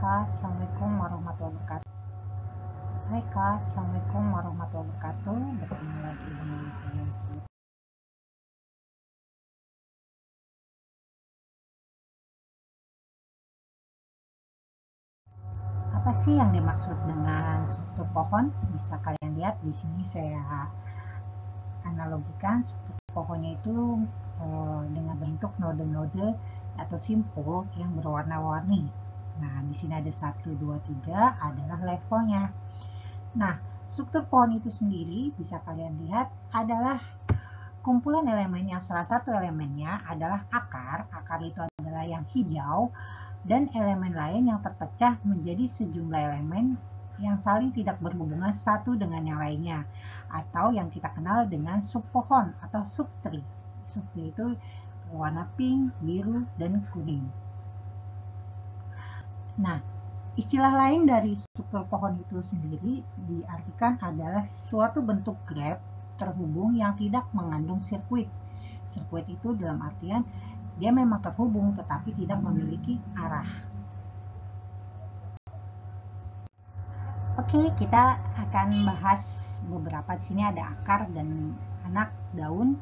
Kak, Assalamualaikum warahmatullahi wabarakatuh. Hai Kak, Assalamualaikum warahmatullahi wabarakatuh. Bertemu lagi dengan saya Sri. Apa sih yang dimaksud dengan struktur pohon? Bisa kalian lihat di sini saya analogikan struktur pohonnya itu dengan bentuk node-node atau simpul yang berwarna-warni. Nah, di sini ada 1, 2, 3 adalah levelnya. Nah, struktur pohon itu sendiri bisa kalian lihat adalah kumpulan elemen yang salah satu elemennya adalah akar. Akar itu adalah yang hijau, dan elemen lain yang terpecah menjadi sejumlah elemen yang saling tidak berhubungan satu dengan yang lainnya, atau yang kita kenal dengan subpohon atau subtree. Subtree itu warna pink, biru, dan kuning. Nah, istilah lain dari struktur pohon itu sendiri diartikan adalah suatu bentuk graf terhubung yang tidak mengandung sirkuit. Sirkuit itu dalam artian dia memang terhubung tetapi tidak memiliki arah. Oke, kita akan bahas beberapa. Di sini ada akar dan anak, daun,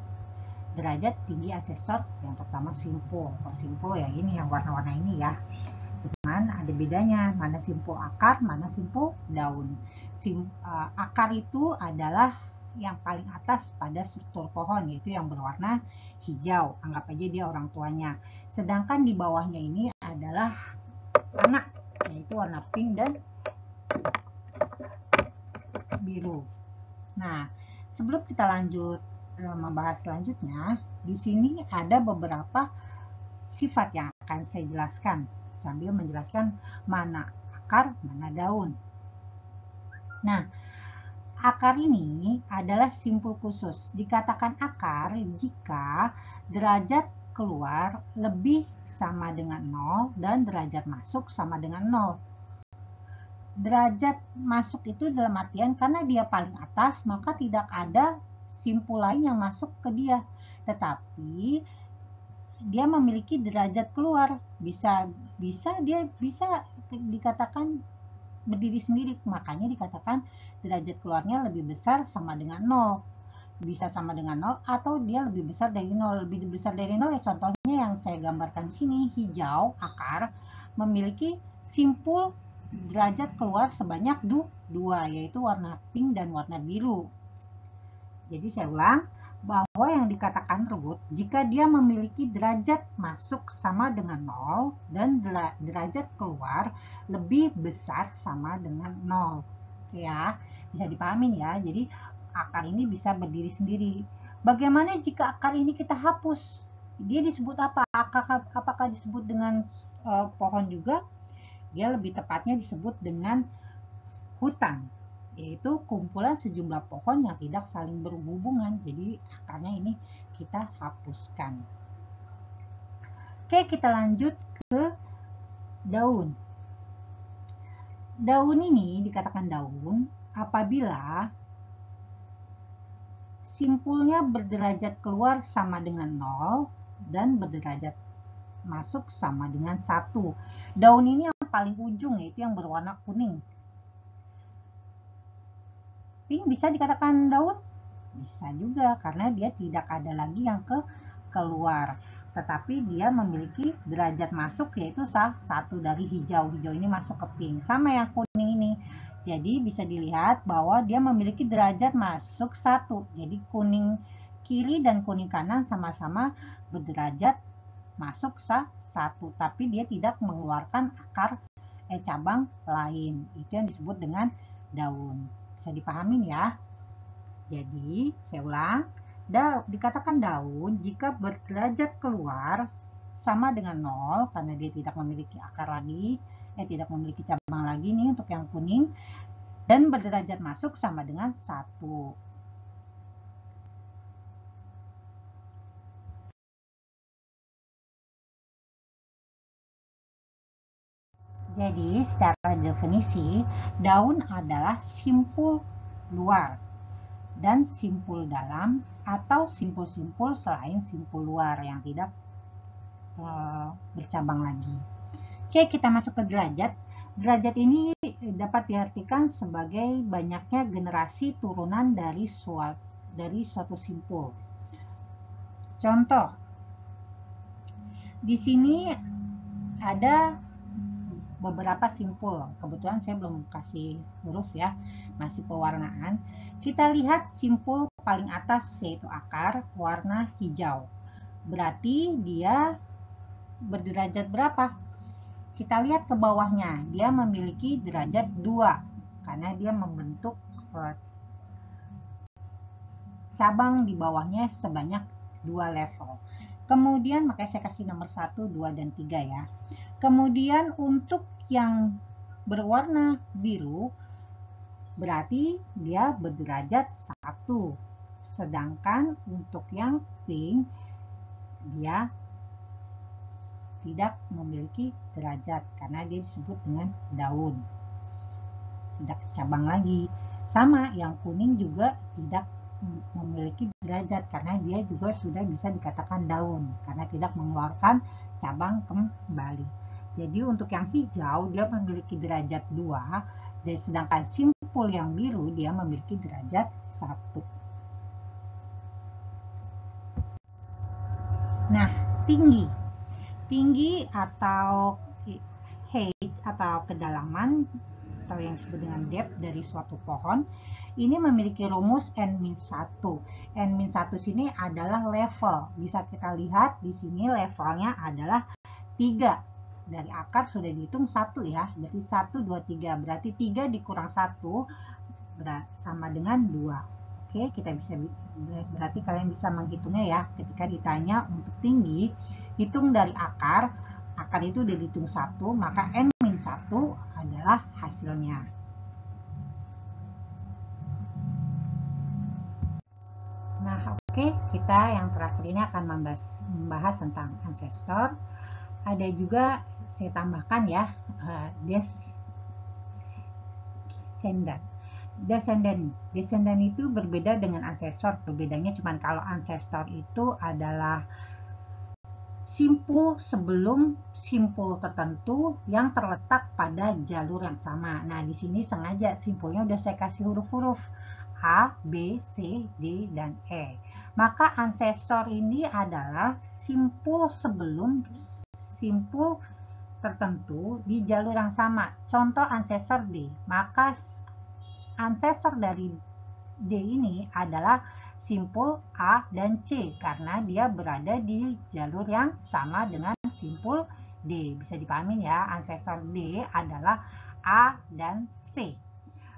derajat, tinggi, asesor. Yang pertama simpul. Kalau simpul ya ini yang warna-warna ini ya. Cuman ada bedanya, mana simpul akar, mana simpul daun. Akar itu adalah yang paling atas pada struktur pohon, yaitu yang berwarna hijau. Anggap aja dia orang tuanya. Sedangkan di bawahnya ini adalah anak, yaitu warna pink dan biru. Nah, sebelum kita lanjut membahas selanjutnya, di sini ada beberapa sifat yang akan saya jelaskan sambil menjelaskan mana akar, mana daun. Nah, akar ini adalah simpul khusus. Dikatakan akar jika derajat keluar lebih sama dengan 0 dan derajat masuk sama dengan 0. Derajat masuk itu dalam artian karena dia paling atas, maka tidak ada simpul lain yang masuk ke dia. Tetapi dia memiliki derajat keluar. Dia bisa dikatakan berdiri sendiri, makanya dikatakan derajat keluarnya lebih besar sama dengan 0. Bisa sama dengan 0 atau dia lebih besar dari 0. Lebih besar dari 0 ya contohnya yang saya gambarkan sini, hijau, akar, memiliki simpul derajat keluar sebanyak 2, yaitu warna pink dan warna biru. Jadi saya ulang, bahwa yang dikatakan root jika dia memiliki derajat masuk sama dengan 0 dan derajat keluar lebih besar sama dengan 0. Oke ya, bisa dipahamin ya. Jadi akar ini bisa berdiri sendiri. Bagaimana jika akar ini kita hapus? Dia disebut apa? Apakah disebut dengan pohon juga? Dia lebih tepatnya disebut dengan hutan, yaitu kumpulan sejumlah pohon yang tidak saling berhubungan. Jadi akarnya ini kita hapuskan. Oke, kita lanjut ke daun. Daun ini dikatakan daun apabila simpulnya berderajat keluar sama dengan 0 dan berderajat masuk sama dengan 1. Daun ini yang paling ujung, yaitu yang berwarna kuning. Pink bisa dikatakan daun? Bisa juga, karena dia tidak ada lagi yang keluar. Tetapi dia memiliki derajat masuk, yaitu 1 dari hijau. Hijau ini masuk ke pink. Sama yang kuning ini. Jadi bisa dilihat bahwa dia memiliki derajat masuk 1. Jadi kuning kiri dan kuning kanan sama-sama berderajat masuk 1. Tapi dia tidak mengeluarkan akar cabang lain. Itu yang disebut dengan daun. Bisa dipahamin ya. Jadi saya ulang, dikatakan daun jika berderajat keluar sama dengan 0 karena dia tidak memiliki akar lagi, tidak memiliki cabang lagi nih untuk yang kuning, dan berderajat masuk sama dengan 1. Jadi secara definisi, daun adalah simpul luar dan simpul dalam atau simpul-simpul selain simpul luar yang tidak bercabang lagi. Oke, kita masuk ke derajat. Derajat ini dapat diartikan sebagai banyaknya generasi turunan dari suatu simpul. Contoh, di sini ada beberapa simpul. Kebetulan saya belum kasih huruf ya, masih pewarnaan. Kita lihat simpul paling atas yaitu akar warna hijau. Berarti dia berderajat berapa? Kita lihat ke bawahnya, dia memiliki derajat 2 karena dia membentuk cabang di bawahnya sebanyak 2 level. Kemudian makanya saya kasih nomor 1, 2, dan 3 ya. Kemudian untuk yang berwarna biru berarti dia berderajat 1. Sedangkan untuk yang pink dia tidak memiliki derajat karena dia disebut dengan daun. Tidak cabang lagi. Sama yang kuning juga tidak memiliki derajat karena dia juga sudah bisa dikatakan daun karena tidak mengeluarkan cabang kembali. Jadi untuk yang hijau dia memiliki derajat 2 dan sedangkan simpul yang biru dia memiliki derajat 1. Nah, tinggi atau height atau kedalaman atau yang disebut dengan depth dari suatu pohon ini memiliki rumus N-1. N-1 sini adalah level. Bisa kita lihat di sini levelnya adalah 3. Dari akar sudah dihitung 1 ya. Berarti 1, 2, 3. Berarti 3 dikurang 1 sama dengan 2. Oke, kita bisa berarti kalian bisa menghitungnya ya. Ketika ditanya untuk tinggi, hitung dari akar. Akar itu udah dihitung 1, maka N-1 adalah hasilnya. Nah, oke, kita yang terakhir ini akan membahas tentang ancestor. Ada juga saya tambahkan ya, descendant. Descendant itu berbeda dengan ancestor. Perbedaannya cuma kalau ancestor itu adalah simpul sebelum simpul tertentu yang terletak pada jalur yang sama. Nah, di sini sengaja simpulnya udah saya kasih huruf-huruf A, B, C, D, dan E. Maka ancestor ini adalah simpul sebelum simpul tertentu di jalur yang sama. Contoh ancestor D. Maka ancestor dari D ini adalah simpul A dan C karena dia berada di jalur yang sama dengan simpul D. Bisa dipahami ya, ancestor D adalah A dan C.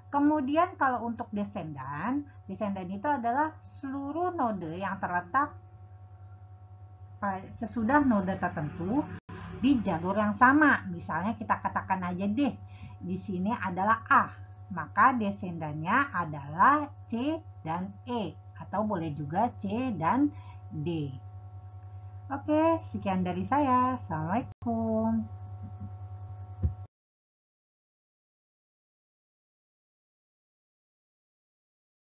Kemudian kalau untuk descendant itu adalah seluruh node yang terletak sesudah node tertentu di jalur yang sama. Misalnya kita katakan aja deh, di sini adalah A, maka descendannya adalah C dan E, atau boleh juga C dan D. Oke, sekian dari saya. Assalamualaikum.